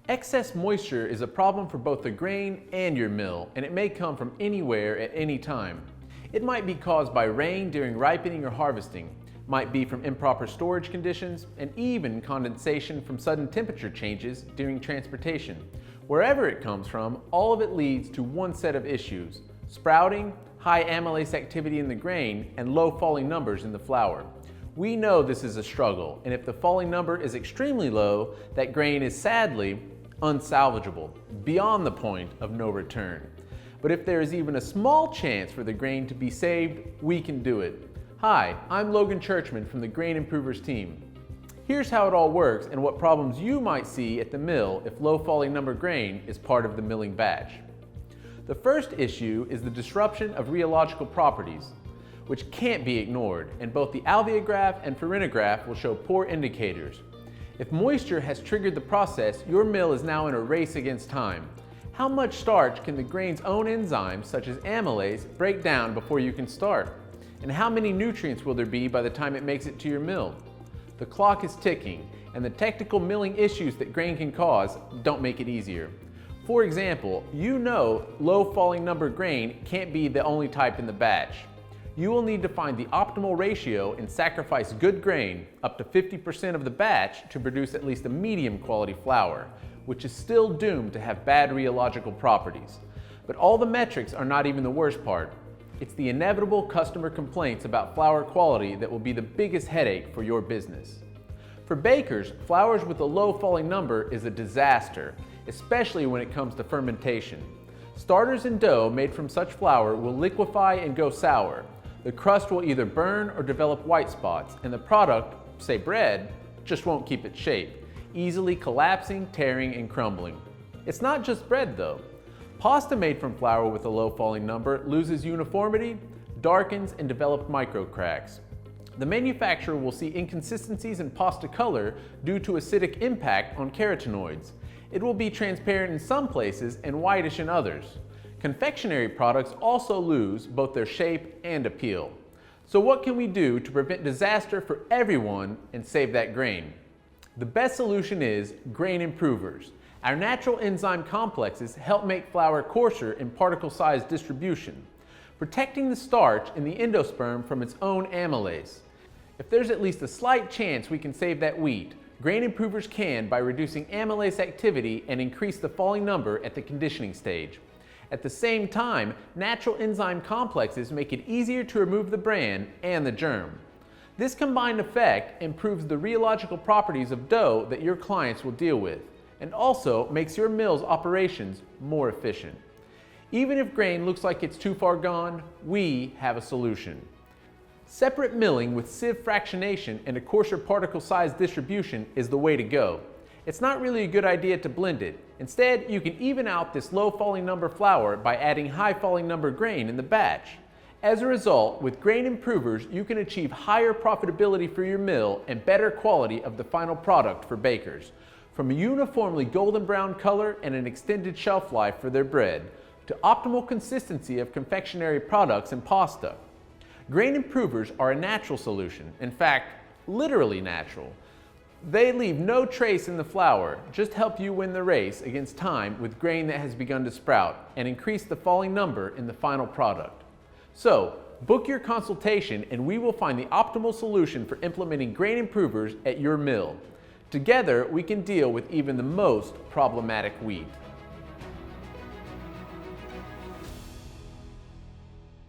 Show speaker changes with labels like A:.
A: Excess moisture is a problem for both the grain and your mill, and it may come from anywhere at any time. It might be caused by rain during ripening or harvesting, might be from improper storage conditions, and even condensation from sudden temperature changes during transportation. Wherever it comes from, all of it leads to one set of issues: sprouting, high amylase activity in the grain, and low falling numbers in the flour. We know this is a struggle, and if the falling number is extremely low, that grain is sadly unsalvageable, beyond the point of no return. But if there is even a small chance for the grain to be saved, we can do it. Hi, I'm Logan Churchman from the Grain Improvers team. Here's how it all works and what problems you might see at the mill if low falling number grain is part of the milling batch. The first issue is the disruption of rheological properties, which can't be ignored, and both the alveograph and farinograph will show poor indicators. If moisture has triggered the process, your mill is now in a race against time. How much starch can the grain's own enzymes, such as amylase, break down before you can start? And how many nutrients will there be by the time it makes it to your mill? The clock is ticking, and the technical milling issues that grain can cause don't make it easier. For example, you know low falling number grain can't be the only type in the batch. You will need to find the optimal ratio and sacrifice good grain, up to 50% of the batch, to produce at least a medium quality flour, which is still doomed to have bad rheological properties. But all the metrics are not even the worst part. It's the inevitable customer complaints about flour quality that will be the biggest headache for your business. For bakers, flours with a low falling number is a disaster, especially when it comes to fermentation. Starters and dough made from such flour will liquefy and go sour. The crust will either burn or develop white spots, and the product, say bread, just won't keep its shape, easily collapsing, tearing, and crumbling. It's not just bread though. Pasta made from flour with a low falling number loses uniformity, darkens, and develops micro cracks. The manufacturer will see inconsistencies in pasta color due to acidic impact on carotenoids. It will be transparent in some places and whitish in others. Confectionery products also lose both their shape and appeal. So what can we do to prevent disaster for everyone and save that grain? The best solution is Grain Improvers. Our natural enzyme complexes help make flour coarser in particle size distribution, protecting the starch in the endosperm from its own amylase. If there's at least a slight chance we can save that wheat, Grain Improvers can by reducing amylase activity and increase the falling number at the conditioning stage. At the same time, natural enzyme complexes make it easier to remove the bran and the germ. This combined effect improves the rheological properties of dough that your clients will deal with, and also makes your mill's operations more efficient. Even if grain looks like it's too far gone, we have a solution. Separate milling with sieve fractionation and a coarser particle size distribution is the way to go. It's not really a good idea to blend it. Instead, you can even out this low falling number flour by adding high falling number grain in the batch. As a result, with Grain Improvers, you can achieve higher profitability for your mill and better quality of the final product for bakers. From a uniformly golden brown color and an extended shelf life for their bread, to optimal consistency of confectionery products and pasta. Grain Improvers are a natural solution, in fact, literally natural. They leave no trace in the flour, just help you win the race against time with grain that has begun to sprout and increase the falling number in the final product. So, book your consultation and we will find the optimal solution for implementing Grain Improvers at your mill. Together, we can deal with even the most problematic wheat.